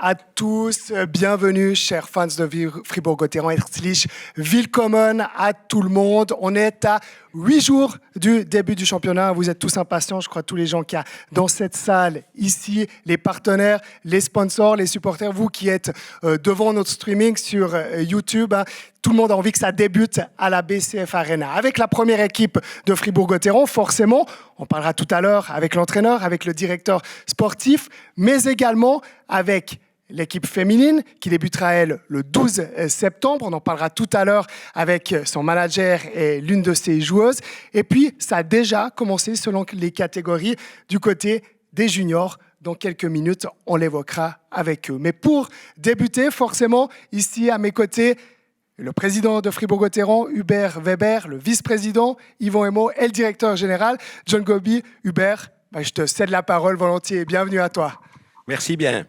à tous, bienvenue chers fans de Fribourg-Gotteron, Herzlich Willkommen à tout le monde. On est à 8 jours du début du championnat. Vous êtes tous impatients, je crois, tous les gens qui y a dans cette salle, ici, les partenaires, les sponsors, les supporters, vous qui êtes devant notre streaming sur YouTube. Tout le monde a envie que ça débute à la BCF Arena. Avec la première équipe de Fribourg-Gotteron, forcément, on parlera tout à l'heure avec l'entraîneur, avec le directeur sportif, mais également avec l'équipe féminine qui débutera, elle, le 12 septembre. On en parlera tout à l'heure avec son manager et l'une de ses joueuses. Et puis, ça a déjà commencé selon les catégories du côté des juniors. Dans quelques minutes, on l'évoquera avec eux. Mais pour débuter, forcément, ici à mes côtés, le président de Fribourg-Gotteron, Hubert Weber, le vice-président, Yvon Emo, et le directeur général, John Gobi. Hubert, je te cède la parole volontiers. Bienvenue à toi. Merci bien.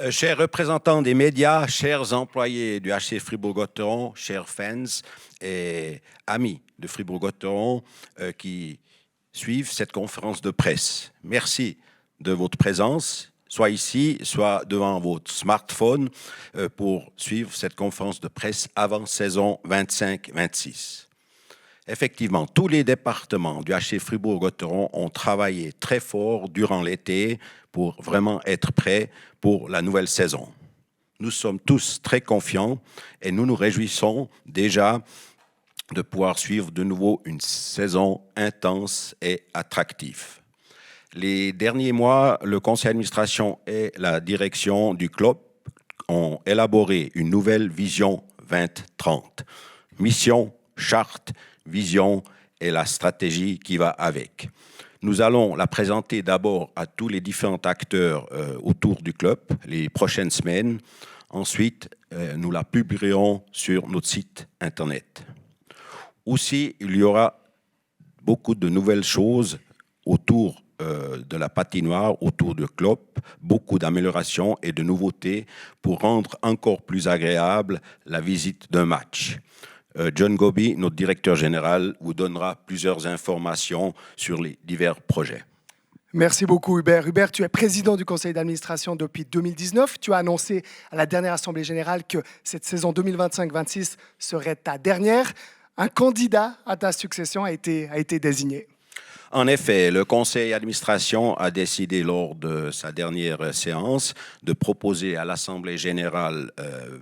Chers représentants des médias, chers employés du HC Fribourg-Gotteron, chers fans et amis de Fribourg-Gotteron qui suivent cette conférence de presse, merci de votre présence, soit ici, soit devant votre smartphone pour suivre cette conférence de presse avant saison 25-26. Effectivement, tous les départements du HC Fribourg-Gotteron ont travaillé très fort durant l'été pour vraiment être prêts pour la nouvelle saison. Nous sommes tous très confiants et nous nous réjouissons déjà de pouvoir suivre de nouveau une saison intense et attractive. Les derniers mois, le conseil d'administration et la direction du club ont élaboré une nouvelle vision 2030. Mission, charte, vision et la stratégie qui va avec. Nous allons la présenter d'abord à tous les différents acteurs autour du club les prochaines semaines. Ensuite, nous la publierons sur notre site Internet. Aussi, il y aura beaucoup de nouvelles choses autour de la patinoire, autour du club, beaucoup d'améliorations et de nouveautés pour rendre encore plus agréable la visite d'un match. John Gobi, notre directeur général, vous donnera plusieurs informations sur les divers projets. Merci beaucoup Hubert. Hubert, tu es président du conseil d'administration depuis 2019. Tu as annoncé à la dernière Assemblée générale que cette saison 2025-26 serait ta dernière. Un candidat à ta succession a été désigné. En effet, le conseil d'administration a décidé lors de sa dernière séance de proposer à l'Assemblée générale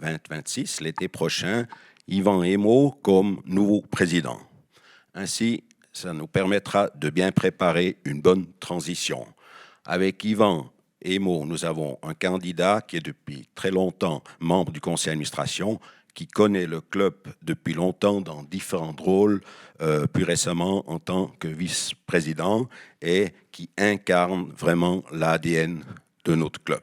2026, l'été prochain, Yvon Emo comme nouveau président. Ainsi, ça nous permettra de bien préparer une bonne transition. Avec Yvon Emo, nous avons un candidat qui est depuis très longtemps membre du conseil d'administration, qui connaît le club depuis longtemps dans différents rôles, plus récemment en tant que vice-président, et qui incarne vraiment l'ADN de notre club.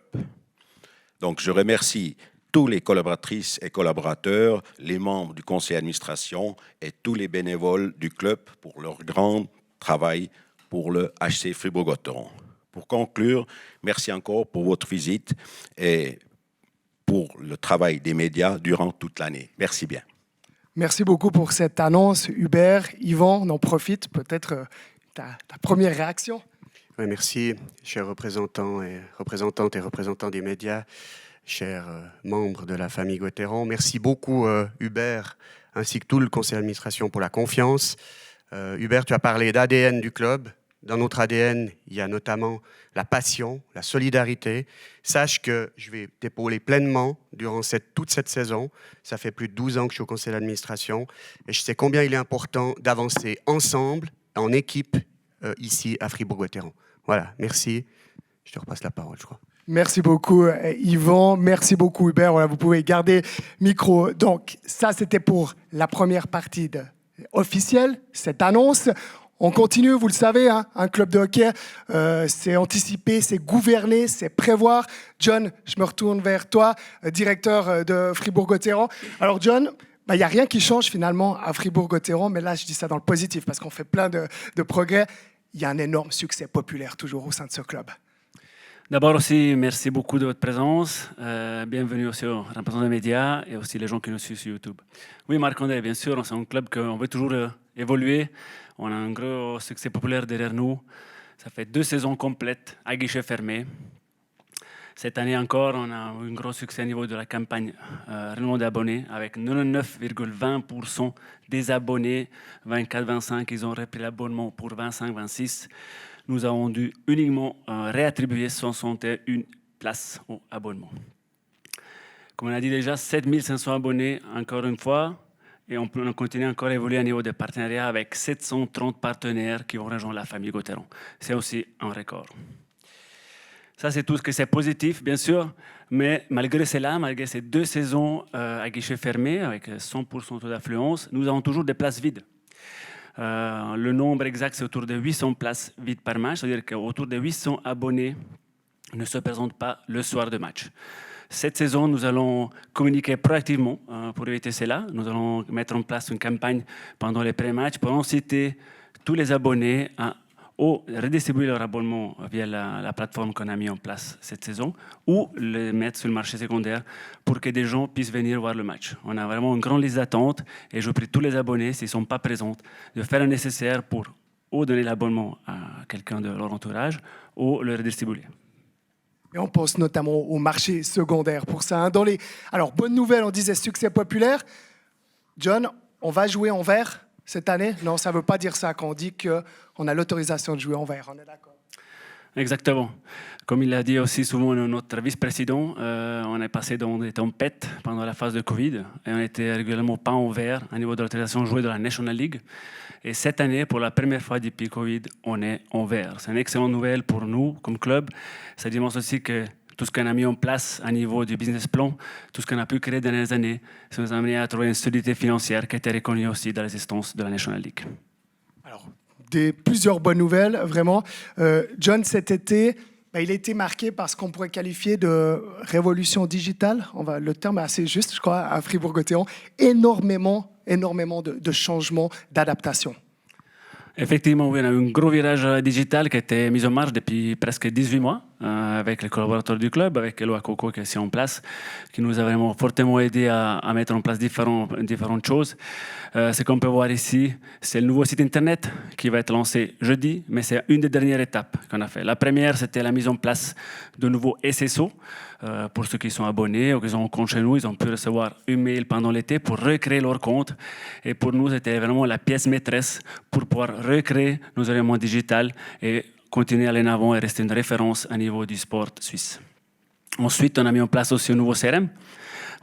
Donc, je remercie tous les collaboratrices et collaborateurs, les membres du conseil d'administration et tous les bénévoles du club pour leur grand travail pour le HC Fribourg-Gotteron. Pour conclure, merci encore pour votre visite et pour le travail des médias durant toute l'année. Merci bien. Merci beaucoup pour cette annonce, Hubert. Yvon, on en profite, peut-être ta première réaction. Oui, merci, chers représentants et représentants des médias, chers membres de la famille Gotteron. Merci beaucoup, Hubert, ainsi que tout le conseil d'administration pour la confiance. Hubert, tu as parlé d'ADN du club. Dans notre ADN, il y a notamment la passion, la solidarité. Sache que je vais t'épauler pleinement durant toute cette saison. Ça fait plus de 12 ans que je suis au conseil d'administration et je sais combien il est important d'avancer ensemble, en équipe, ici à Fribourg-Gotteron. Voilà, merci. Je te repasse la parole, je crois. Merci beaucoup, Yvon. Merci beaucoup, Hubert. Voilà, vous pouvez garder le micro. Donc, ça, c'était pour la première partie officielle, cette annonce. On continue, vous le savez, hein, un club de hockey, c'est anticiper, c'est gouverner, c'est prévoir. John, je me retourne vers toi, directeur de Fribourg-Gotteron. Alors John, il n'y a rien qui change finalement à Fribourg-Gotteron, mais là je dis ça dans le positif parce qu'on fait plein de progrès. Il y a un énorme succès populaire toujours au sein de ce club. D'abord aussi, merci beaucoup de votre présence. Bienvenue aussi aux représentants des médias et aussi les gens qui nous suivent sur YouTube. Oui, Marc-André, bien sûr, c'est un club qu'on veut toujours évoluer. On a un gros succès populaire derrière nous. Ça fait 2 saisons complètes à guichet fermé. Cette année encore, on a un gros succès au niveau de la campagne renouvellement d'abonnés, avec 99,20% des abonnés 24-25, ils ont repris l'abonnement pour 25-26. Nous avons dû uniquement réattribuer 61 places au abonnement. Comme on a dit déjà, 7500 abonnés, encore une fois, et on continue encore à évoluer à niveau de partenariat avec 730 partenaires qui vont rejoindre la famille Gauthieron. C'est aussi un record. Ça, c'est tout ce que c'est positif, bien sûr, mais malgré cela, malgré ces 2 saisons à guichet fermé, avec 100% taux d'affluence, nous avons toujours des places vides. Le nombre exact, c'est autour de 800 places vides par match, c'est-à-dire qu'autour de 800 abonnés ne se présentent pas le soir de match. Cette saison, nous allons communiquer proactivement pour éviter cela. Nous allons mettre en place une campagne pendant les pré-matchs pour inciter tous les abonnés à redistribuer leur abonnement via la plateforme qu'on a mis en place cette saison ou le mettre sur le marché secondaire pour que des gens puissent venir voir le match. On a vraiment une grande liste d'attente et je prie tous les abonnés, s'ils ne sont pas présents, de faire le nécessaire pour ou donner l'abonnement à quelqu'un de leur entourage ou le redistribuer. Et on pense notamment au marché secondaire pour ça. Hein. Alors, bonne nouvelle, on disait succès populaire. John, on va jouer en vert cette année? Non, ça ne veut pas dire ça quand on dit qu'on a l'autorisation de jouer en vert. On est d'accord? Exactement. Comme il l'a dit aussi souvent notre vice-président, on est passé dans des tempêtes pendant la phase de Covid et on était régulièrement pas en vert à niveau de l'autorisation de jouer de la National League. Et cette année, pour la première fois depuis Covid, on est en vert. C'est une excellente nouvelle pour nous comme club. Ça démontre aussi que tout ce qu'on a mis en place à niveau du business plan, tout ce qu'on a pu créer dans les années, ça nous a amené à trouver une solidité financière qui a été reconnue aussi dans l'existence de la National League. Alors, plusieurs bonnes nouvelles, vraiment. John, cet été, il a été marqué par ce qu'on pourrait qualifier de révolution digitale. Le terme est assez juste, je crois, à Fribourg-Gottéron. Énormément de changements, d'adaptations. Effectivement, oui, on a eu un gros virage digital qui a été mis en marche depuis presque 18 mois avec les collaborateurs du club, avec Eloi Coco qui est ici en place, qui nous a vraiment fortement aidé à mettre en place différentes choses. Ce qu'on peut voir ici, c'est le nouveau site internet qui va être lancé jeudi, mais c'est une des dernières étapes qu'on a fait. La première, c'était la mise en place de nouveaux SSO. Pour ceux qui sont abonnés ou qui ont un compte chez nous, ils ont pu recevoir un mail pendant l'été pour recréer leur compte. Et pour nous, c'était vraiment la pièce maîtresse pour pouvoir recréer nos éléments digitaux et continuer à aller en avant et rester une référence à niveau du sport suisse. Ensuite, on a mis en place aussi un nouveau CRM.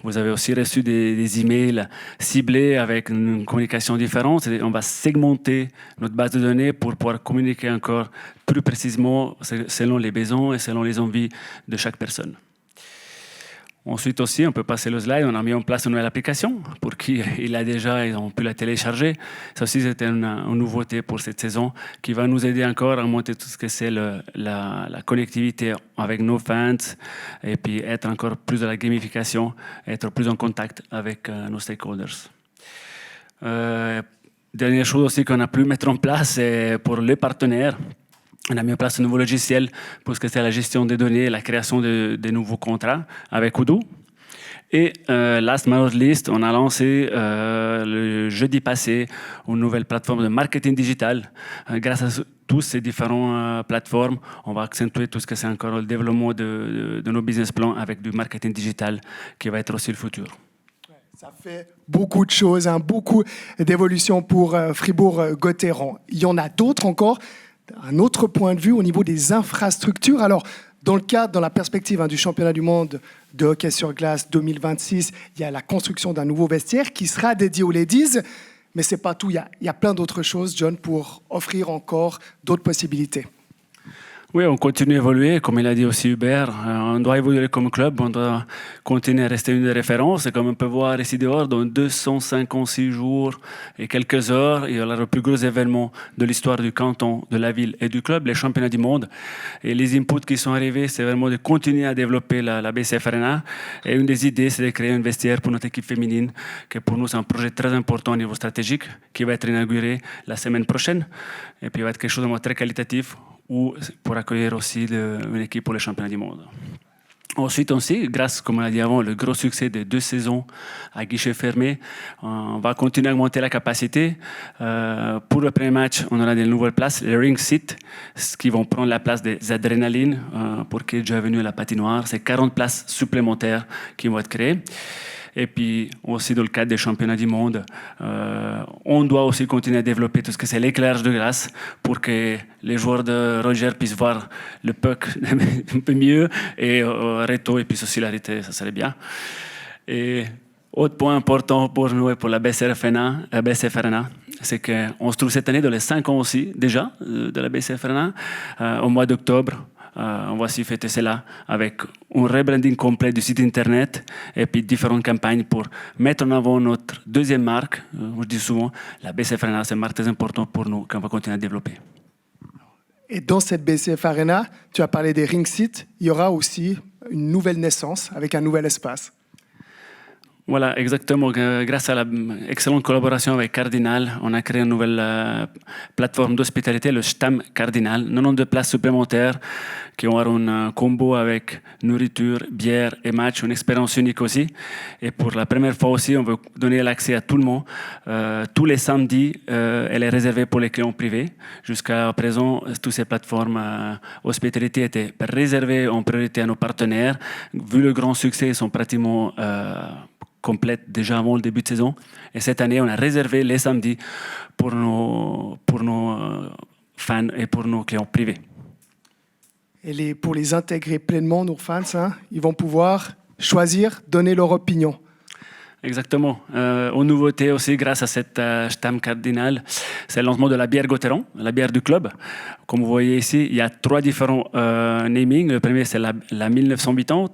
Vous avez aussi reçu des emails ciblés avec une communication différente. On va segmenter notre base de données pour pouvoir communiquer encore plus précisément selon les besoins et selon les envies de chaque personne. Ensuite aussi, on peut passer le slide, on a mis en place une nouvelle application pour qui il a déjà, ils ont pu la télécharger. Ça aussi, c'était une nouveauté pour cette saison qui va nous aider encore à monter tout ce que c'est la connectivité avec nos fans et puis être encore plus dans la gamification, être plus en contact avec nos stakeholders. Dernière chose aussi qu'on a pu mettre en place, c'est pour les partenaires. On a mis en place un nouveau logiciel pour ce que c'est la gestion des données et la création de nouveaux contrats avec Odoo. Et last but not least, on a lancé le jeudi passé une nouvelle plateforme de marketing digital. Grâce à toutes ces différentes plateformes, on va accentuer tout ce que c'est encore le développement de nos business plans avec du marketing digital qui va être aussi le futur. Ça fait beaucoup de choses, hein, beaucoup d'évolutions pour Fribourg-Gottéron. Il y en a d'autres encore. Un autre point de vue au niveau des infrastructures. Alors, dans la perspective du championnat du monde de hockey sur glace 2026, il y a la construction d'un nouveau vestiaire qui sera dédié aux ladies. Mais ce n'est pas tout. Il y a plein d'autres choses, John, pour offrir encore d'autres possibilités. Oui, on continue à évoluer, comme il a dit aussi Hubert. On doit évoluer comme club, on doit continuer à rester une référence. Et comme on peut voir ici dehors, dans 256 jours et quelques heures, il y aura le plus gros événement de l'histoire du canton, de la ville et du club, les championnats du monde. Et les inputs qui sont arrivés, c'est vraiment de continuer à développer la BCF Arena. Et une des idées, c'est de créer un vestiaire pour notre équipe féminine, qui pour nous, c'est un projet très important au niveau stratégique, qui va être inauguré la semaine prochaine. Et puis, il va être quelque chose de très qualitatif, ou pour accueillir aussi une équipe pour les championnats du monde. Ensuite aussi, grâce, comme on l'a dit avant, le gros succès des 2 saisons à guichet fermé, on va continuer à augmenter la capacité. Pour le premier match, on aura des nouvelles places, les ring seats, qui vont prendre la place des adrénalines pour qui est déjà venu à la patinoire. C'est 40 places supplémentaires qui vont être créées. Et puis aussi dans le cadre des championnats du monde, on doit aussi continuer à développer tout ce que c'est l'éclairage de glace pour que les joueurs de Roger puissent voir le puck un peu mieux et Reto et puis aussi l'arrêter, ça serait bien. Et autre point important pour nous et pour la BCF-Arena, c'est qu'on se trouve cette année dans les 5 ans aussi déjà de la BCF-Arena, au mois d'octobre. On va aussi fêter cela avec un rebranding complet du site internet et puis différentes campagnes pour mettre en avant notre deuxième marque. Je dis souvent, la BCF Arena, c'est une marque très importante pour nous qu'on va continuer à développer. Et dans cette BCF Arena, tu as parlé des ring seats, il y aura aussi une nouvelle naissance avec un nouvel espace. Voilà, exactement. Grâce à l'excellente collaboration avec Cardinal, on a créé une nouvelle plateforme d'hospitalité, le Stamm Cardinal. 92 places supplémentaires qui ont un combo avec nourriture, bière et match, une expérience unique aussi. Et pour la première fois aussi, on veut donner l'accès à tout le monde. Tous les samedis, elle est réservée pour les clients privés. Jusqu'à présent, toutes ces plateformes hospitalité étaient réservées en priorité à nos partenaires. Vu le grand succès, ils sont pratiquement complète déjà avant le début de saison. Et cette année, on a réservé les samedis pour nos fans et pour nos clients privés. Et pour les intégrer pleinement, nos fans, ils vont pouvoir choisir, donner leur opinion. Exactement. Aux nouveautés aussi, grâce à cette Stamm Cardinal, c'est le lancement de la bière Gauthieron, la bière du club. Comme vous voyez ici, il y a 3 différents namings. Le premier, c'est la 1980.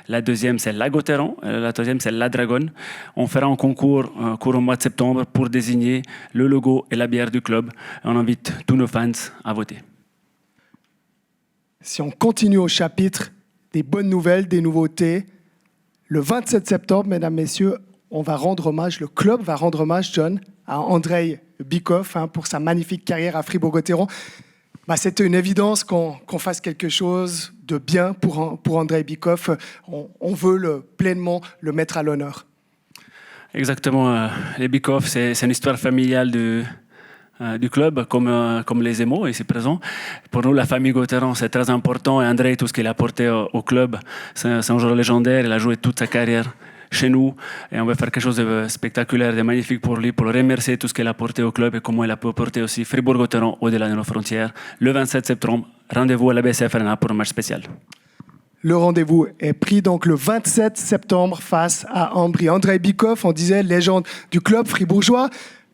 La deuxième, c'est la Gauthieron. La troisième, c'est la Dragon. On fera un concours au mois de septembre pour désigner le logo et la bière du club. On invite tous nos fans à voter. Si on continue au chapitre des bonnes nouvelles, des nouveautés, le 27 septembre, mesdames, messieurs, le club va rendre hommage, John, à Andrei Bykov pour sa magnifique carrière à Fribourg-Gotteron. C'était une évidence qu'on fasse quelque chose de bien pour Andrei Bykov. On veut pleinement le mettre à l'honneur. Exactement. Les Bykov, c'est une histoire familiale du club, comme les Émaux ici présents. Pour nous, la famille Gauthieron, c'est très important. Et Andrei, tout ce qu'il a apporté au club, c'est un joueur légendaire. Il a joué toute sa carrière chez nous et on va faire quelque chose de spectaculaire, de magnifique pour lui, pour le remercier tout ce qu'il a apporté au club et comment il a pu apporter aussi Fribourg-Gotteron au-delà de nos frontières. Le 27 septembre, rendez-vous à la BCF Arena pour un match spécial. Le rendez-vous est pris donc le 27 septembre face à Ambry. Andrei Bykov, on disait légende du club fribourgeois.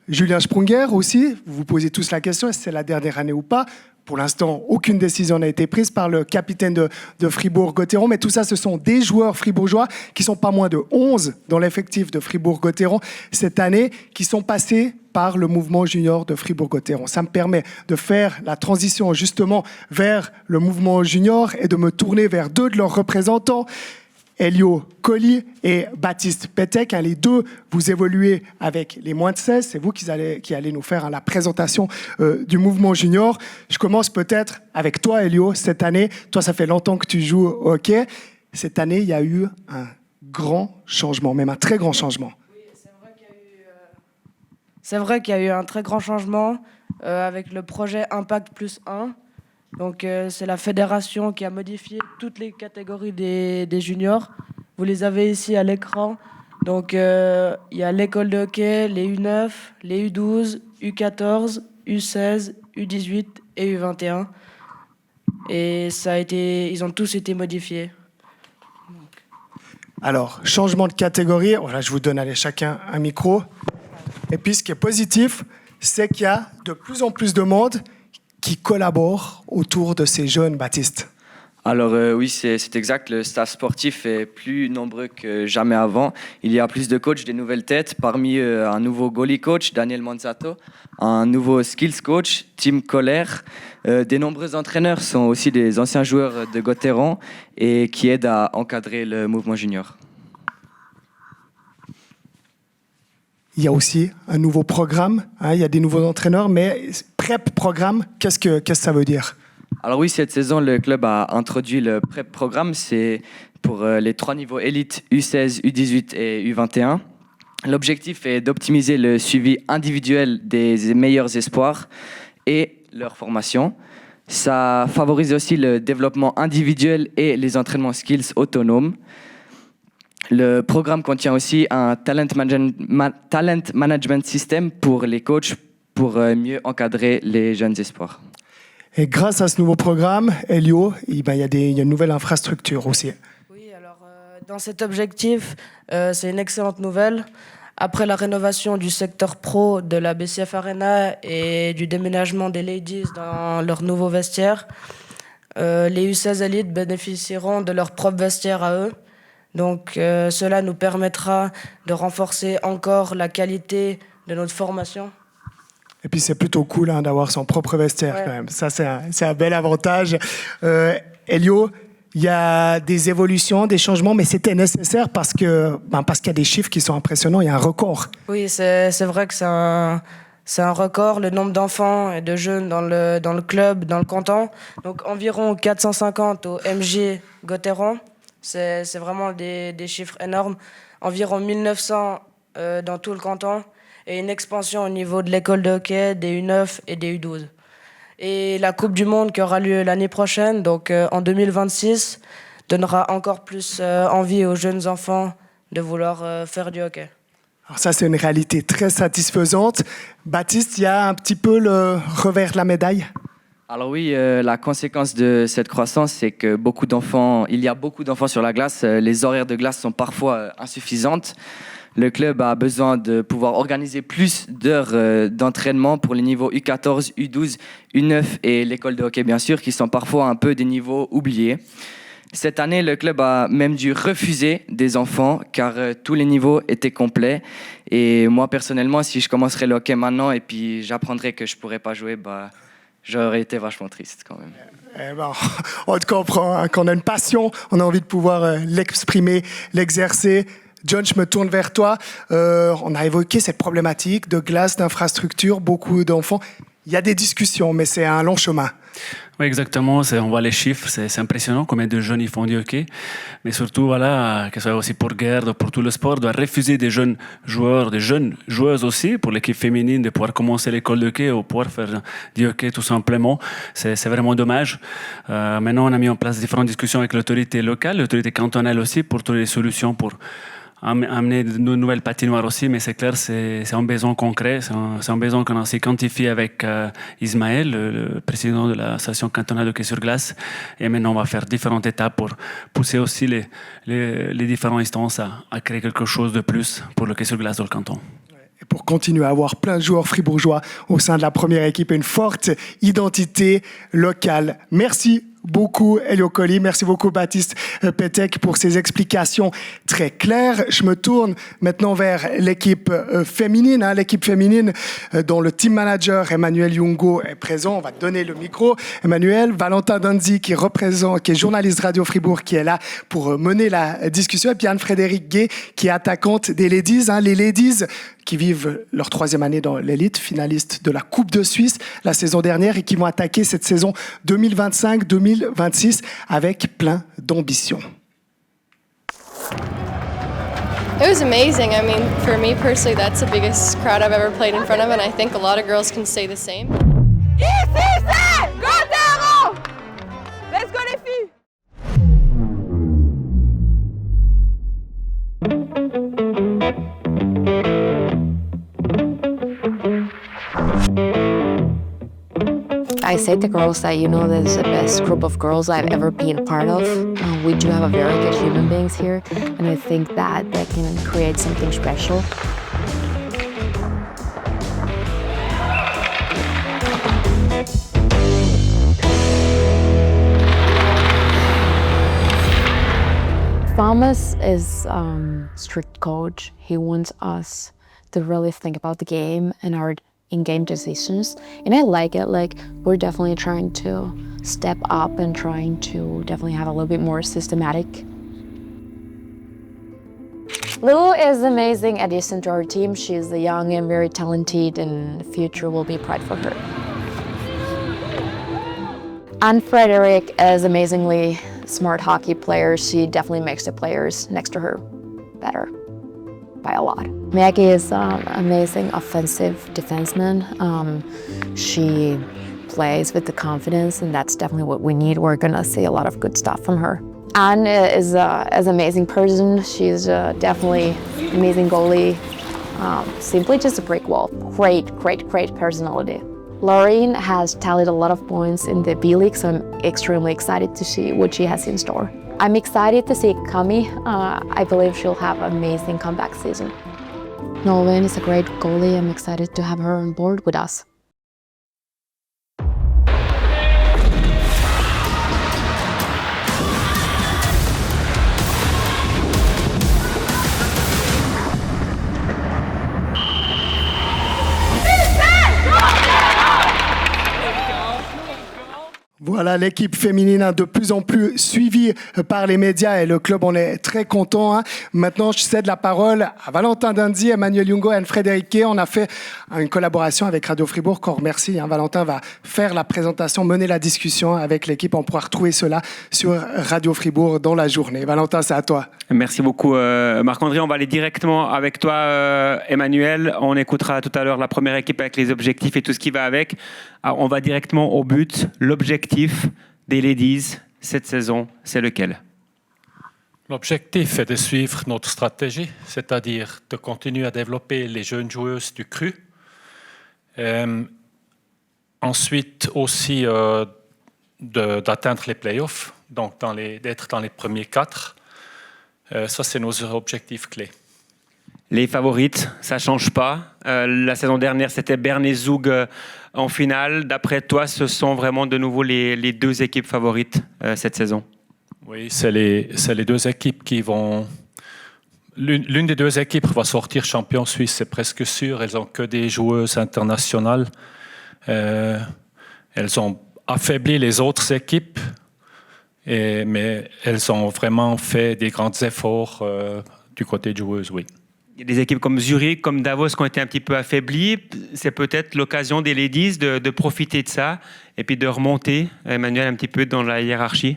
Julien Sprunger aussi, vous vous posez tous la question, est-ce que c'est la dernière année ou pas ? Pour l'instant, aucune décision n'a été prise par le capitaine de Fribourg-Gotteron, mais tout ça, ce sont des joueurs fribourgeois qui sont pas moins de 11 dans l'effectif de Fribourg-Gotteron cette année, qui sont passés par le mouvement junior de Fribourg-Gotteron. Ça me permet de faire la transition justement vers le mouvement junior et de me tourner vers 2 de leurs représentants, Elio Colli et Baptiste Petek. Les 2, vous évoluez avec les moins de 16. C'est vous qui allez nous faire la présentation du mouvement junior. Je commence peut-être avec toi, Elio. Cette année, toi, ça fait longtemps que tu joues au hockey. Cette année, il y a eu un grand changement, même un très grand changement. Oui, c'est vrai qu'il y a eu un très grand changement avec le projet Impact plus 1. Donc c'est la fédération qui a modifié toutes les catégories des juniors. Vous les avez ici à l'écran. Donc il y a l'école de hockey, les U9, les U12, U14, U16, U18 et U21. Et ils ont tous été modifiés. Alors, changement de catégorie. Voilà, je vous donne chacun un micro. Et puis ce qui est positif, c'est qu'il y a de plus en plus de monde qui collaborent autour de ces jeunes, Baptiste. Alors oui, c'est exact. Le staff sportif est plus nombreux que jamais avant. Il y a plus de coachs, des nouvelles têtes. Parmi eux, un nouveau goalie coach, Daniel Manzato, un nouveau skills coach, Tim Koller. Des nombreux entraîneurs sont aussi des anciens joueurs de Gauthieron et qui aident à encadrer le mouvement junior. Il y a aussi un nouveau programme, il y a des nouveaux entraîneurs, mais PrEP programme, qu'est-ce que ça veut dire ? Alors oui, cette saison, le club a introduit le PrEP programme. C'est pour les 3 niveaux élites U16, U18 et U21. L'objectif est d'optimiser le suivi individuel des meilleurs espoirs et leur formation. Ça favorise aussi le développement individuel et les entraînements skills autonomes. Le programme contient aussi un talent management system pour les coachs pour mieux encadrer les jeunes espoirs. Et grâce à ce nouveau programme, Elio, il y a une nouvelle infrastructure aussi. Oui, alors dans cet objectif, c'est une excellente nouvelle. Après la rénovation du secteur pro de la BCF Arena et du déménagement des Ladies dans leur nouveau vestiaire, les U16 élites bénéficieront de leur propre vestiaire à eux. Donc cela nous permettra de renforcer encore la qualité de notre formation. Et puis c'est plutôt cool d'avoir son propre vestiaire quand même. Ça, c'est un bel avantage. Elio, il y a des évolutions, des changements, mais c'était nécessaire parce qu'il y a des chiffres qui sont impressionnants. Il y a un record. Oui, c'est vrai que c'est un record, le nombre d'enfants et de jeunes dans le club, dans le canton. Donc environ 450 au MJ Gauthieron. C'est vraiment des chiffres énormes. Environ 1900 dans tout le canton. Et une expansion au niveau de l'école de hockey, des U9 et des U12. Et la Coupe du Monde qui aura lieu l'année prochaine, donc en 2026, donnera encore plus envie aux jeunes enfants de vouloir faire du hockey. Alors ça, c'est une réalité très satisfaisante. Baptiste, il y a un petit peu le revers de la médaille. Alors oui, la conséquence de cette croissance, c'est que il y a beaucoup d'enfants sur la glace. Les horaires de glace sont parfois insuffisantes. Le club a besoin de pouvoir organiser plus d'heures d'entraînement pour les niveaux U14, U12, U9 et l'école de hockey, bien sûr, qui sont parfois un peu des niveaux oubliés. Cette année, le club a même dû refuser des enfants car tous les niveaux étaient complets. Et moi, personnellement, si je commencerais le hockey maintenant et puis j'apprendrais que je ne pourrais pas jouer, j'aurais été vachement triste quand même. On te comprend, quand on a une passion, on a envie de pouvoir l'exprimer, l'exercer. John, je me tourne vers toi. On a évoqué cette problématique de glace, d'infrastructure, beaucoup d'enfants. Il y a des discussions, mais c'est un long chemin. Oui, exactement. On voit les chiffres, c'est impressionnant combien de jeunes ils font du hockey. Mais surtout, voilà, que ce soit aussi pour Gerd, pour tout le sport, doit refuser des jeunes joueurs, des jeunes joueuses aussi, pour l'équipe féminine, de pouvoir commencer l'école de hockey ou pouvoir faire du hockey tout simplement. C'est vraiment dommage. Maintenant, on a mis en place différentes discussions avec l'autorité locale, l'autorité cantonale aussi, pour trouver des solutions pour amener de nouvelles patinoires aussi, mais c'est clair, c'est un besoin concret, c'est un besoin qu'on a aussi quantifié avec Ismaël, le président de l'association cantonale de hockey sur glace. Et maintenant, on va faire différentes étapes pour pousser aussi les différentes instances à créer quelque chose de plus pour le hockey sur glace dans le canton. Et pour continuer à avoir plein de joueurs fribourgeois au sein de la première équipe, une forte identité locale. Merci beaucoup, Elio Colli. Merci beaucoup, Baptiste Pétek, pour ces explications très claires. Je me tourne maintenant vers l'équipe féminine. L'équipe féminine dont le team manager Emmanuel Jungo est présent. On va te donner le micro. Emmanuel, Valentin Danzi, qui est journaliste Radio Fribourg, qui est là pour mener la discussion. Et puis Anne-Frédéric Gay, qui est attaquante des Ladies. Les Ladies qui vivent leur 3e année dans l'élite, finalistes de la Coupe de Suisse la saison dernière et qui vont attaquer cette saison 2025-2026 avec plein d'ambition. It was amazing. I mean, for me personally, that's the biggest crowd I've ever played in front of, and I think a lot of girls can say the same. Ici, c'est Gauthieron! Let's go les filles! I say to girls that, this is the best group of girls I've ever been a part of. We do have a very good human beings here, and I think that can create something special. Thomas is a strict coach. He wants us to really think about the game and our in-game decisions, and I like it. We're definitely trying to step up and trying to definitely have a little bit more systematic. Lulu is an amazing addition to our team. She's young and very talented, and the future will be bright for her. Anne Frederick is amazingly smart hockey player. She definitely makes the players next to her better by a lot. Maggie is an amazing offensive defenseman. She plays with the confidence, and that's definitely what we need. We're gonna see a lot of good stuff from her. Anne is an amazing person. She's definitely an amazing goalie. Simply just a brick wall. Great personality. Laureen has tallied a lot of points in the B-League, so I'm extremely excited to see what she has in store. I'm excited to see Kami. I believe she'll have an amazing comeback season. Nolwenn is a great goalie. I'm excited to have her on board with us. Voilà l'équipe féminine de plus en plus suivie par les médias et le club, on est très content. Maintenant, je cède la parole à Valentin Dundee, Emmanuel Jungo et Anne-Frédéric Kay. On a fait une collaboration avec Radio Fribourg, qu'on remercie. Valentin va faire la présentation, mener la discussion avec l'équipe. On pourra retrouver cela sur Radio Fribourg dans la journée. Valentin, c'est à toi. Merci beaucoup Marc-André. On va aller directement avec toi Emmanuel. On écoutera tout à l'heure la première équipe avec les objectifs et tout ce qui va avec. Alors, on va directement au but. L'objectif des Ladies cette saison, c'est lequel? L'objectif est de suivre notre stratégie, c'est-à-dire de continuer à développer les jeunes joueuses du cru. Ensuite aussi d'atteindre les playoffs, donc d'être dans les premiers 4. Ça, c'est nos objectifs clés. Les favorites, ça ne change pas. La saison dernière, c'était Bern et Zug en finale. D'après toi, ce sont vraiment de nouveau les deux équipes favorites cette saison? Oui, c'est les deux équipes qui vont... L'une des deux équipes va sortir champion suisse, c'est presque sûr. Elles n'ont que des joueuses internationales. Elles ont affaibli les autres équipes, mais elles ont vraiment fait des grands efforts du côté de joueuses, oui. Il y a des équipes comme Zurich, comme Davos qui ont été un petit peu affaiblies. C'est peut-être l'occasion des Ladies de profiter de ça et puis de remonter, Emmanuel, un petit peu dans la hiérarchie.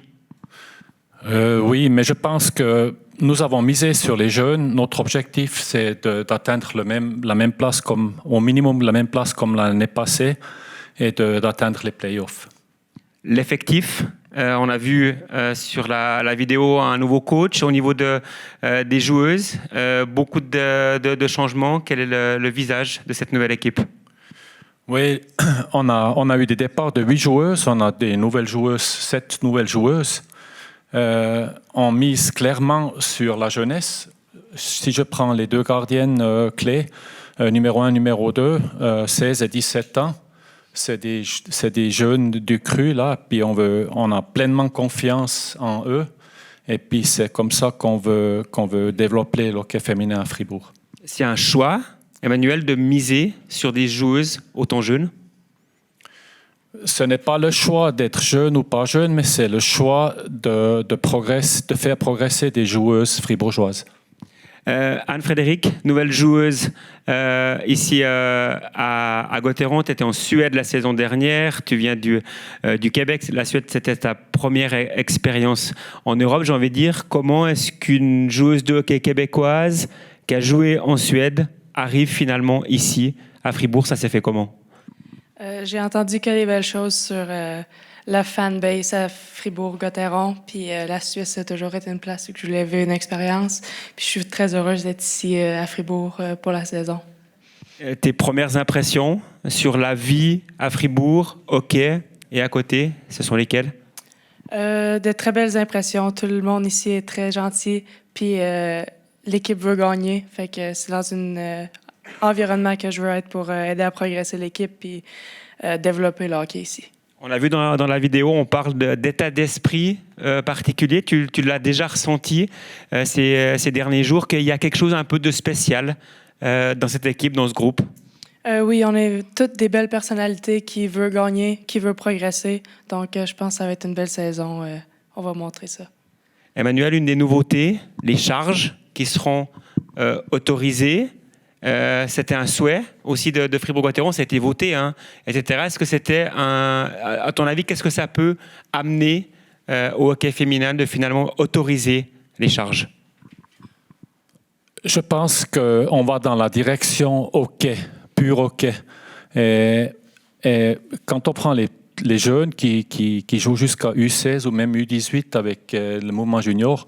Oui, mais je pense que nous avons misé sur les jeunes. Notre objectif, c'est d'atteindre la même place, au minimum la même place comme l'année passée, et d'atteindre les playoffs. L'effectif, on a vu sur la vidéo un nouveau coach au niveau des joueuses, beaucoup de changements. Quel est le visage de cette nouvelle équipe? Oui, on a eu des départs de 8 joueuses, on a des nouvelles joueuses, 7 nouvelles joueuses. On mise clairement sur la jeunesse. Si je prends les deux gardiennes clés, numéro 1, numéro 2, 16 et 17 ans, c'est des jeunes du cru, là, puis on a pleinement confiance en eux, et puis c'est comme ça qu'on veut développer le hockey féminin à Fribourg. C'est un choix, Emmanuel, de miser sur des joueuses autant jeunes? Ce n'est pas le choix d'être jeune ou pas jeune, mais c'est le choix de faire progresser des joueuses fribourgeoises. Anne-Frédéric, nouvelle joueuse ici à Gotteron. Tu étais en Suède la saison dernière, tu viens du Québec. La Suède, c'était ta première expérience en Europe. J'ai envie de dire, comment est-ce qu'une joueuse de hockey québécoise qui a joué en Suède arrive finalement ici à Fribourg? Ça s'est fait comment? J'ai entendu que des belles choses sur la fanbase à Fribourg-Gotteron, puis la Suisse a toujours été une place où je voulais vivre une expérience. Puis je suis très heureuse d'être ici à Fribourg pour la saison. Tes premières impressions sur la vie à Fribourg, hockey et à côté, ce sont lesquelles? De très belles impressions. Tout le monde ici est très gentil, puis l'équipe veut gagner. Fait que c'est dans un environnement que je veux être pour aider à progresser l'équipe puis développer le hockey ici. On a vu dans la vidéo, on parle d'état d'esprit particulier. Tu l'as déjà ressenti ces derniers jours, qu'il y a quelque chose un peu de spécial dans cette équipe, dans ce groupe? Oui, on est toutes des belles personnalités qui veulent gagner, qui veulent progresser. Donc, je pense que ça va être une belle saison. On va montrer ça. Emmanuel, une des nouveautés, les charges qui seront autorisées. C'était un souhait aussi de Fribourg-Gotteron, ça a été voté, etc. Est-ce que c'était à ton avis, qu'est-ce que ça peut amener au hockey féminin de finalement autoriser les charges? Je pense qu'on va dans la direction hockey, pur hockey. Et quand on prend les jeunes qui jouent jusqu'à U16 ou même U18 avec le mouvement junior,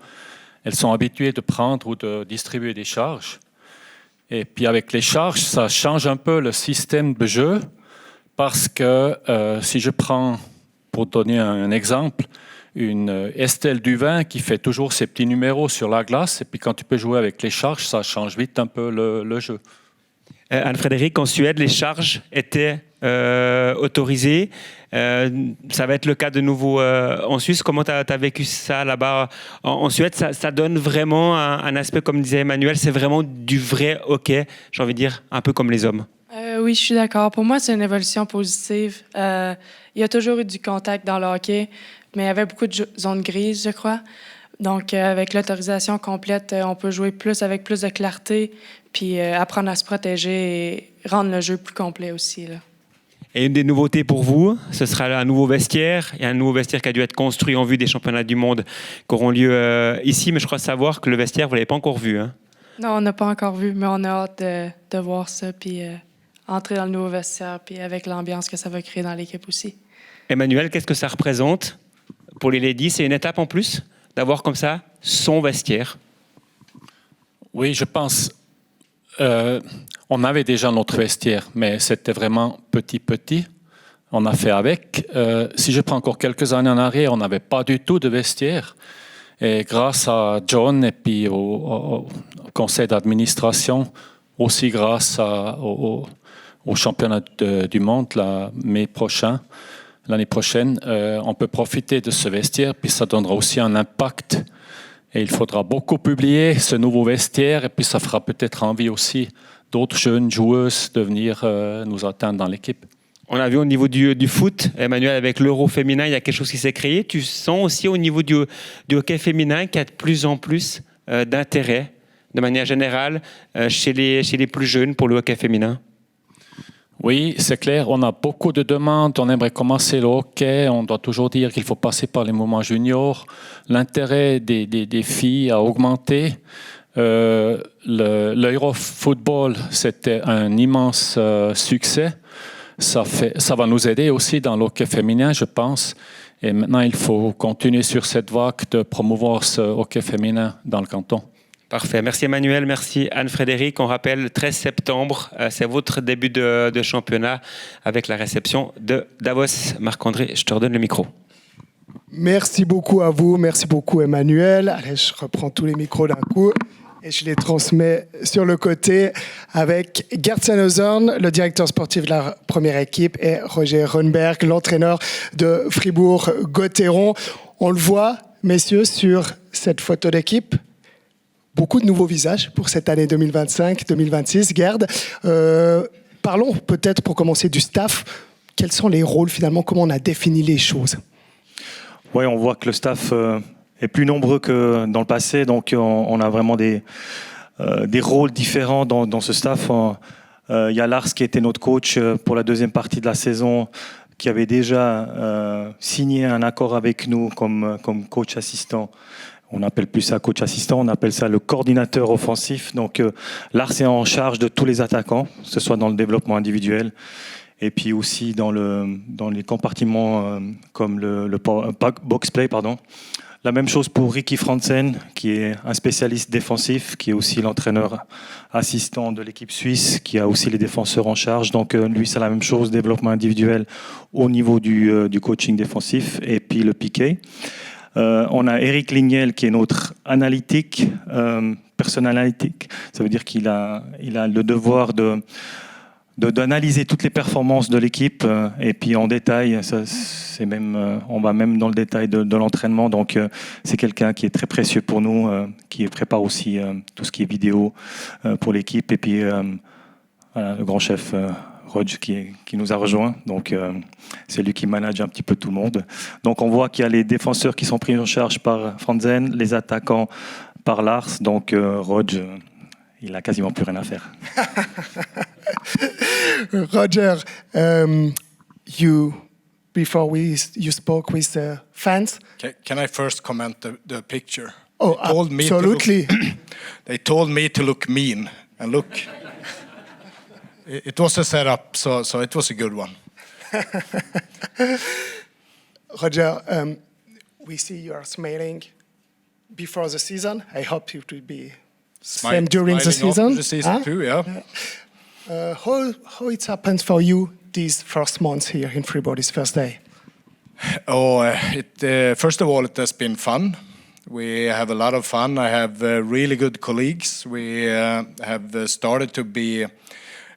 elles sont habituées de prendre ou de distribuer des charges. Et puis avec les charges, ça change un peu le système de jeu parce que si je prends, pour donner un exemple, une Estelle Duvin qui fait toujours ses petits numéros sur la glace, et puis quand tu peux jouer avec les charges, ça change vite un peu le jeu. Anne-Frédérique, en Suède, les charges étaient autorisées. Ça va être le cas de nouveau en Suisse. Comment tu as vécu ça là-bas en Suède? Ça donne vraiment un aspect, comme disait Emmanuel, c'est vraiment du vrai hockey, j'ai envie de dire, un peu comme les hommes. Oui, je suis d'accord. Pour moi, c'est une évolution positive. Il y a toujours eu du contact dans le hockey, mais il y avait beaucoup de zones grises, je crois. Donc, avec l'autorisation complète, on peut jouer avec plus de clarté, puis apprendre à se protéger et rendre le jeu plus complet aussi, là. Et une des nouveautés pour vous, ce sera un nouveau vestiaire. Il y a un nouveau vestiaire qui a dû être construit en vue des championnats du monde qui auront lieu ici. Mais je crois savoir que le vestiaire, vous ne l'avez pas encore vu. Hein? Non, on n'a pas encore vu, mais on a hâte de voir ça, puis entrer dans le nouveau vestiaire, puis avec l'ambiance que ça va créer dans l'équipe aussi. Emmanuel, qu'est-ce que ça représente pour les ladies? C'est une étape en plus d'avoir comme ça son vestiaire? Oui, je pense... on avait déjà notre vestiaire, mais c'était vraiment petit. On a fait avec. Si je prends encore quelques années en arrière, on n'avait pas du tout de vestiaire. Et grâce à John et puis au conseil d'administration, aussi grâce au championnat du monde l'année prochaine, on peut profiter de ce vestiaire, puis ça donnera aussi un impact. Et il faudra beaucoup publier ce nouveau vestiaire, et puis ça fera peut-être envie aussi d'autres jeunes joueuses de venir nous atteindre dans l'équipe. On a vu au niveau du foot, Emmanuel, avec l'Euro féminin, il y a quelque chose qui s'est créé. Tu sens aussi au niveau du hockey féminin qu'il y a de plus en plus d'intérêt, de manière générale, chez les plus jeunes pour le hockey féminin? Oui, c'est clair, on a beaucoup de demandes, on aimerait commencer le hockey, on doit toujours dire qu'il faut passer par les mouvements juniors. L'intérêt des filles a augmenté. L'Eurofootball, c'était un immense succès. Ça va nous aider aussi dans le hockey féminin, je pense. Et maintenant, il faut continuer sur cette vague de promouvoir ce hockey féminin dans le canton. Parfait. Merci Emmanuel, merci Anne-Frédérique. On rappelle, le 13 septembre, c'est votre début de championnat avec la réception de Davos. Marc-André, je te redonne le micro. Merci beaucoup à vous, merci beaucoup Emmanuel. Allez, je reprends tous les micros d'un coup et je les transmets sur le côté avec Gerd Sennhausen, le directeur sportif de la première équipe, et Roger Rönnberg, l'entraîneur de Fribourg-Gotteron. On le voit, messieurs, sur cette photo d'équipe. Beaucoup de nouveaux visages pour cette année 2025-2026. Gerd, parlons peut-être pour commencer du staff. Quels sont les rôles finalement? Comment on a défini les choses? Oui, on voit que le staff est plus nombreux que dans le passé. Donc on a vraiment des rôles différents dans ce staff. Il y a Lars qui était notre coach pour la deuxième partie de la saison, qui avait déjà signé un accord avec nous comme coach assistant. On n'appelle plus ça coach assistant, on appelle ça le coordinateur offensif. Donc Lars est en charge de tous les attaquants, que ce soit dans le développement individuel et puis aussi dans les compartiments comme le box play. La même chose pour Ricky Franzen, qui est un spécialiste défensif, qui est aussi l'entraîneur assistant de l'équipe suisse, qui a aussi les défenseurs en charge. Donc lui, c'est la même chose, développement individuel au niveau du coaching défensif et puis le piqué. On a Eric Lignel qui est notre analytique, personne analytique. Ça veut dire qu'il a le devoir d'analyser toutes les performances de l'équipe et puis en détail. On va même dans le détail de l'entraînement. Donc c'est quelqu'un qui est très précieux pour nous, qui prépare aussi tout ce qui est vidéo pour l'équipe. Et puis voilà, le grand chef Roger qui nous a rejoint. Donc c'est lui qui manage un petit peu tout le monde. Donc on voit qu'il y a les défenseurs qui sont pris en charge par Franzen, les attaquants par Lars. Donc Roger, il n'a quasiment plus rien à faire. Roger, you before you spoke with the fans. Can I first comment the picture? Oh, absolutely. They told me to look mean, and look, it was a setup, so it was a good one. Roger, we see you are smiling before the season. I hope it will be same during the season. After the season too, yeah. How it happens for you these first months here in Fribourg, this first day? First of all, it has been fun. We have a lot of fun. I have really good colleagues. We have started to be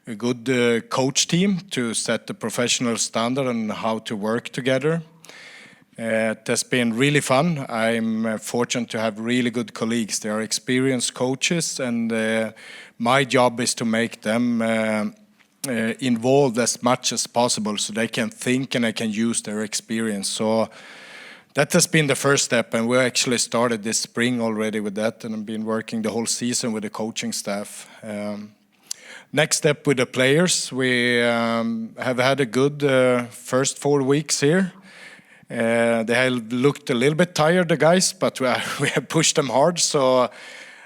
a good coach team to set the professional standard and how to work together. It has been really fun. I'm fortunate to have really good colleagues. They are experienced coaches, and my job is to make them involved as much as possible so they can think and they can use their experience. So that has been the first step, and we actually started this spring already with that, and I've been working the whole season with the coaching staff. Next step with the players, we have had a good first 4 weeks here. They have looked a little bit tired, the guys, but we have pushed them hard, so a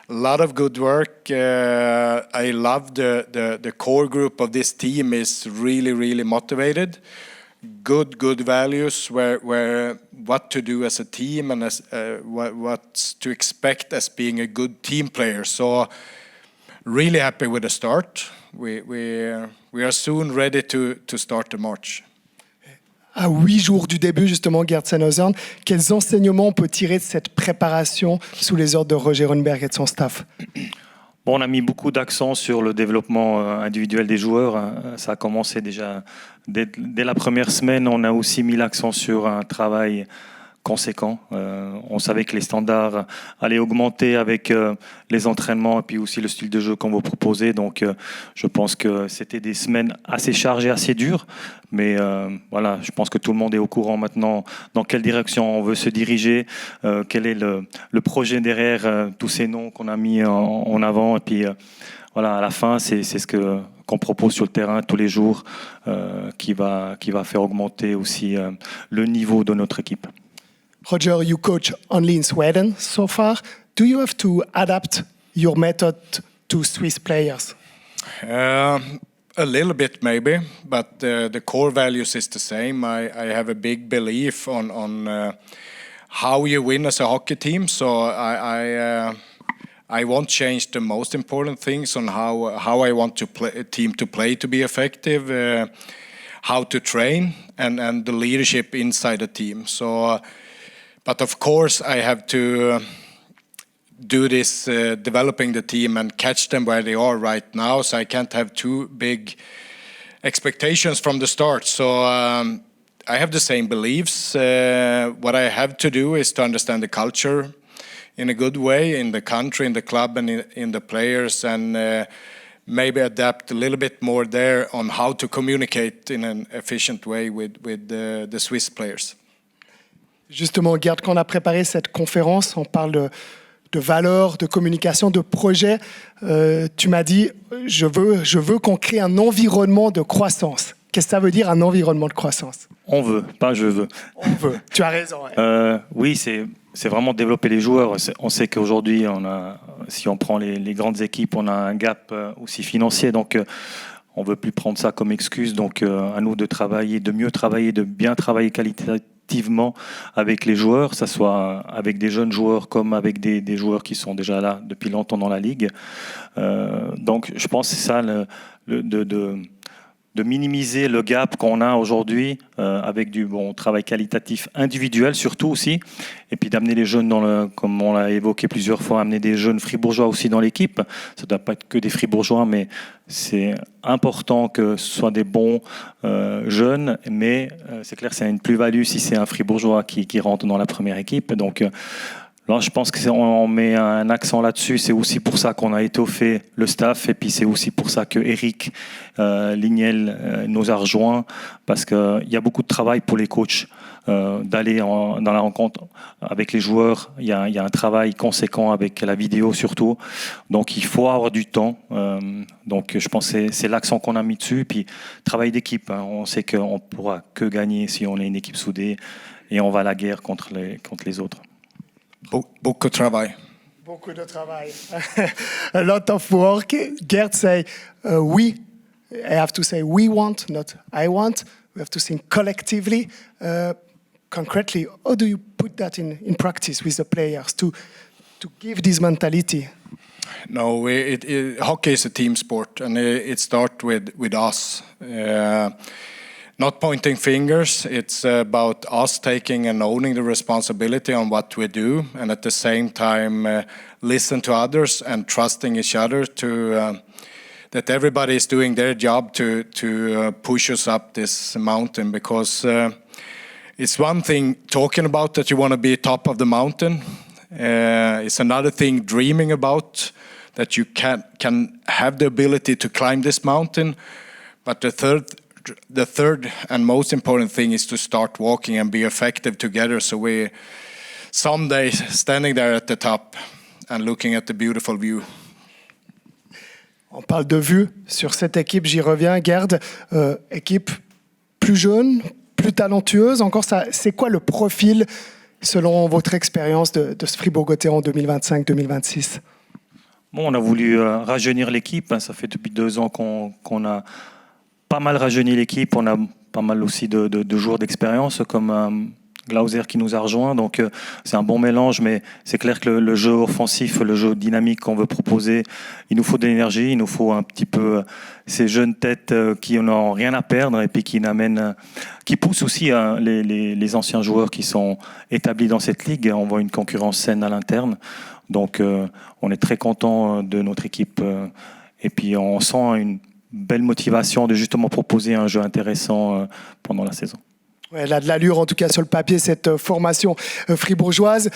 lot of good work. I love the core group of this team is really, really motivated. Good values, where what to do as a team and as what to expect as being a good team player. So really happy with the start. We are soon ready to start the march. À 8 jours du début, justement, Gerd Sennhausen, quels enseignements on peut tirer de cette préparation sous les ordres de Roger Rönnberg et de son staff? Bon, on a mis beaucoup d'accent sur le développement individuel des joueurs. Ça a commencé déjà dès la première semaine. On a aussi mis l'accent sur un travail conséquent. On savait que les standards allaient augmenter avec les entraînements et puis aussi le style de jeu qu'on vous proposait. Donc je pense que c'était des semaines assez chargées, assez dures. Mais voilà, je pense que tout le monde est au courant maintenant dans quelle direction on veut se diriger, quel est le projet derrière tous ces noms qu'on a mis en avant. Et puis voilà, à la fin, c'est ce qu'on propose sur le terrain tous les jours qui va faire augmenter aussi le niveau de notre équipe. Roger, you coach only in Sweden so far. Do you have to adapt your method to Swiss players? A little bit maybe, but the core values is the same. I have a big belief on how you win as a hockey team, so I won't change the most important things on how I want a team to play to be effective, how to train, and the leadership inside the team. So. But of course, I have to do this developing the team and catch them where they are right now. So I can't have too big expectations from the start. So I have the same beliefs. What I have to do is to understand the culture in a good way in the country, in the club, and in the players, and maybe adapt a little bit more there on how to communicate in an efficient way with the Swiss players. Justement, Gerd, quand on a préparé cette conférence, on parle de valeurs, de communication, de projet. Tu m'as dit, je veux qu'on crée un environnement de croissance. Qu'est-ce que ça veut dire, un environnement de croissance? On veut, pas je veux. On veut, tu as raison. Ouais. Oui, c'est vraiment développer les joueurs. On sait qu'aujourd'hui, si on prend les grandes équipes, on a un gap aussi financier. Donc, on ne veut plus prendre ça comme excuse. Donc, à nous de travailler, de mieux travailler, de bien travailler qualitativement avec les joueurs, que ce soit avec des jeunes joueurs comme avec des joueurs qui sont déjà là depuis longtemps dans la Ligue. Donc je pense que c'est ça, de minimiser le gap qu'on a aujourd'hui avec du bon travail qualitatif individuel surtout aussi, et puis d'amener les jeunes, comme on l'a évoqué plusieurs fois, amener des jeunes fribourgeois aussi dans l'équipe. Ça ne doit pas être que des fribourgeois, mais c'est important que ce soit des bons jeunes, mais c'est clair, c'est une plus-value si c'est un fribourgeois qui rentre dans la première équipe. Donc là, je pense qu'on met un accent là-dessus. C'est aussi pour ça qu'on a étoffé le staff, et puis c'est aussi pour ça que Eric Lignel nous a rejoints, parce qu'il y a beaucoup de travail pour les coachs d'aller dans la rencontre avec les joueurs. Il y a un travail conséquent avec la vidéo surtout. Donc il faut avoir du temps. Donc je pense que c'est l'accent qu'on a mis dessus. Puis travail d'équipe. On sait qu'on ne pourra que gagner si on est une équipe soudée et on va à la guerre contre les autres. Beaucoup de travail. Beaucoup de travail. A lot of work. Gerd say, we. I have to say we want, not I want. We have to think collectively. Concretely, how do you put that in practice with the players to give this mentality? No, hockey is a team sport, and it starts with us. Not pointing fingers, it's about us taking and owning the responsibility on what we do, and at the same time listen to others and trusting each other to that everybody is doing their job to push us up this mountain. Because it's one thing talking about that you want to be top of the mountain. It's another thing dreaming about that you can have the ability to climb this mountain. But the third and most important thing is to start walking and be effective together. So we someday standing there at the top and looking at the beautiful view. On parle de vue sur cette équipe, j'y reviens. Gerd, équipe plus jeune, plus talentueuse. Encore, c'est quoi le profil, selon votre expérience, de ce Fribourg-Gottéron 2025-2026? Bon, on a voulu rajeunir l'équipe. Ça fait depuis 2 ans qu'on a pas mal rajeuni l'équipe. On a pas mal aussi de joueurs d'expérience, comme Glauser qui nous a rejoint. Donc c'est un bon mélange, mais c'est clair que le jeu offensif, le jeu dynamique qu'on veut proposer, il nous faut de l'énergie, il nous faut un petit peu ces jeunes têtes qui n'ont rien à perdre et puis qui poussent aussi les anciens joueurs qui sont établis dans cette ligue. On voit une concurrence saine à l'interne. Donc on est très content de notre équipe et puis on sent une belle motivation de justement proposer un jeu intéressant pendant la saison. Ouais, elle a de l'allure, en tout cas sur le papier, cette formation fribourgeoise.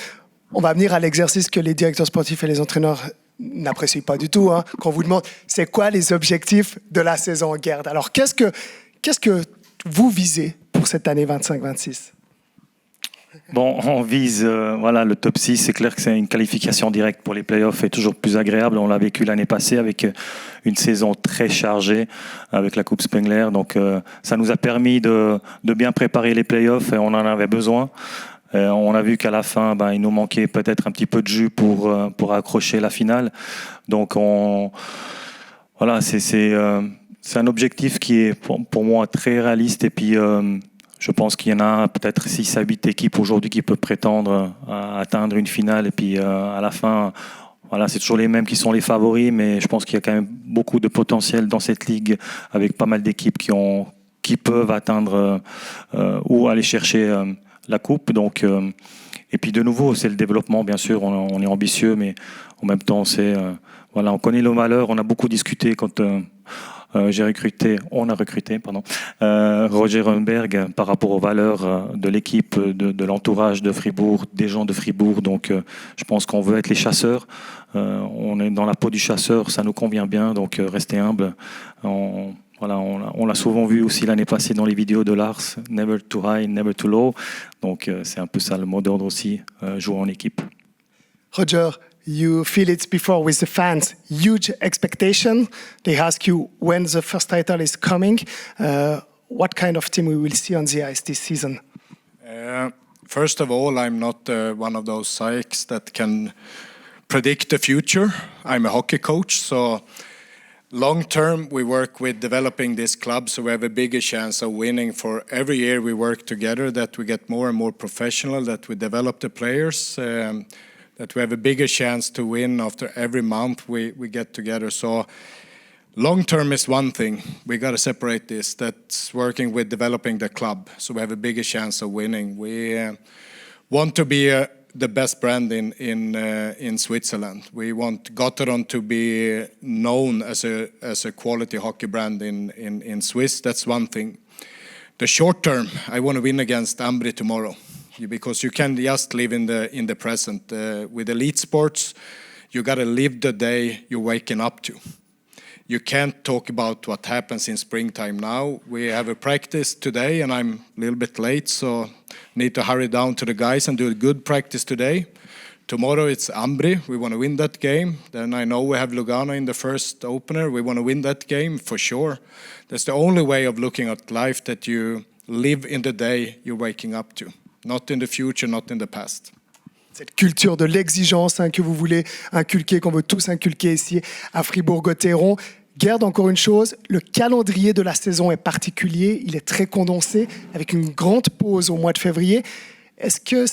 On va venir à l'exercice que les directeurs sportifs et les entraîneurs n'apprécient pas du tout. Qu'on vous demande, c'est quoi les objectifs de la saison, Gerd? Alors, qu'est-ce que vous visez pour cette année 25-26? Bon, on vise le top 6. C'est clair que c'est une qualification directe pour les playoffs et toujours plus agréable. On l'a vécu l'année passée avec une saison très chargée avec la Coupe Spengler. Donc ça nous a permis de bien préparer les playoffs et on en avait besoin. On a vu qu'à la fin, il nous manquait peut-être un petit peu de jus pour accrocher la finale. Donc c'est un objectif qui est pour moi très réaliste et puis je pense qu'il y en a peut-être 6 à 8 équipes aujourd'hui qui peuvent prétendre à atteindre une finale. Et puis à la fin, c'est toujours les mêmes qui sont les favoris. Mais je pense qu'il y a quand même beaucoup de potentiel dans cette ligue avec pas mal d'équipes qui peuvent atteindre ou aller chercher la coupe. Donc, et puis de nouveau, c'est le développement. Bien sûr, on est ambitieux, mais en même temps, on connaît nos valeurs. On a beaucoup discuté quand... on a recruté Roger Runberg par rapport aux valeurs de l'équipe, de l'entourage de Fribourg, des gens de Fribourg. Donc je pense qu'on veut être les chasseurs. On est dans la peau du chasseur, ça nous convient bien, donc restez humble. On l'a souvent vu aussi l'année passée dans les vidéos de Lars, never too high, never too low. Donc c'est un peu ça le mot d'ordre aussi, jouer en équipe. Roger, you feel it before with the fans, huge expectation. They ask you when the first title is coming. What kind of team we will see on the ice this season? First of all, I'm not one of those psychs that can predict the future. I'm a hockey coach, so long term we work with developing this club so we have a bigger chance of winning. For every year we work together, that we get more and more professional, that we develop the players, that we have a bigger chance to win after every month we get together. So long term is one thing. We got to separate this. That's working with developing the club so we have a bigger chance of winning. We want to be the best brand in Switzerland. We want Gotteron to be known as a quality hockey brand in Swiss. That's one thing. The short term, I want to win against Ambri tomorrow, because you can't just live in the present. With elite sports, you got to live the day you're waking up to. You can't talk about what happens in springtime now. We have a practice today, and I'm a little bit late, so need to hurry down to the guys and do a good practice today. Tomorrow it's Ambri. We want to win that game. Then I know we have Lugano in the first opener. We want to win that game for sure. That's the only way of looking at life, that you live in the day you're waking up to. Not in the future, not in the past. Cette culture de l'exigence que vous voulez inculquer, qu'on veut tous inculquer ici à Fribourg-Gotteron. Gerd, encore une chose, le calendrier de la saison est particulier, il est très condensé, avec une grande pause au mois de février. Est-ce que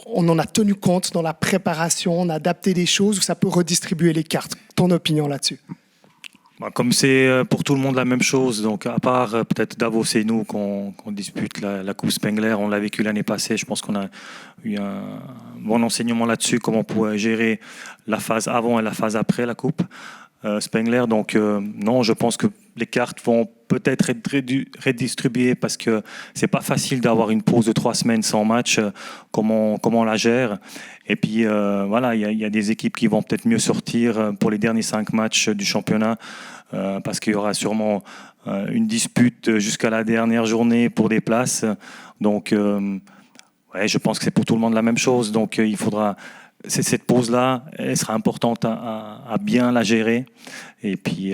on en a tenu compte dans la préparation, on a adapté des choses, ou ça peut redistribuer les cartes? Ton opinion là-dessus? Comme c'est pour tout le monde la même chose, donc à part peut-être Davos et nous qu'on dispute la Coupe Spengler, on l'a vécu l'année passée, je pense qu'on a eu un bon enseignement là-dessus, comment on pourrait gérer la phase avant et la phase après la Coupe Spengler. Donc non, je pense que les cartes vont peut-être être redistribuées parce que c'est pas facile d'avoir une pause de 3 semaines sans match, comment on la gère. Et puis voilà, il y a des équipes qui vont peut-être mieux sortir pour les derniers 5 matchs du championnat parce qu'il y aura sûrement une dispute jusqu'à la dernière journée pour des places. Donc ouais, je pense que c'est pour tout le monde la même chose. Donc il faudra... Cette pause-là, elle sera importante à bien la gérer. Et puis,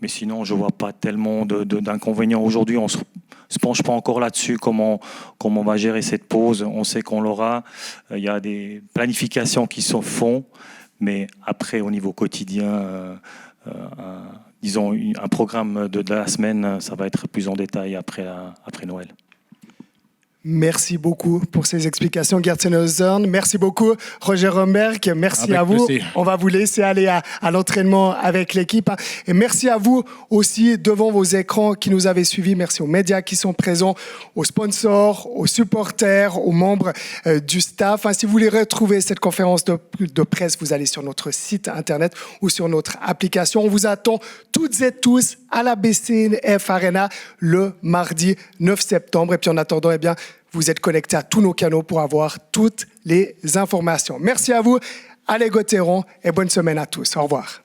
mais sinon, je ne vois pas tellement d'inconvénients. Aujourd'hui, on ne se penche pas encore là-dessus, comment on va gérer cette pause. On sait qu'on l'aura. Il y a des planifications qui se font. Mais après, au niveau quotidien, disons, un programme de la semaine, ça va être plus en détail après Noël. Merci beaucoup pour ces explications, Gerd Sennhausen. Merci beaucoup, Roger Romberg. Merci avec à vous. Plaisir. On va vous laisser aller à l'entraînement avec l'équipe. Et merci à vous aussi devant vos écrans qui nous avez suivis. Merci aux médias qui sont présents, aux sponsors, aux supporters, aux membres du staff. Si vous voulez retrouver cette conférence de presse, vous allez sur notre site internet ou sur notre application. On vous attend toutes et tous à la BCF Arena le mardi 9 septembre. Et puis en attendant, eh bien, vous êtes connectés à tous nos canaux pour avoir toutes les informations. Merci à vous, allez Gotteron et bonne semaine à tous. Au revoir.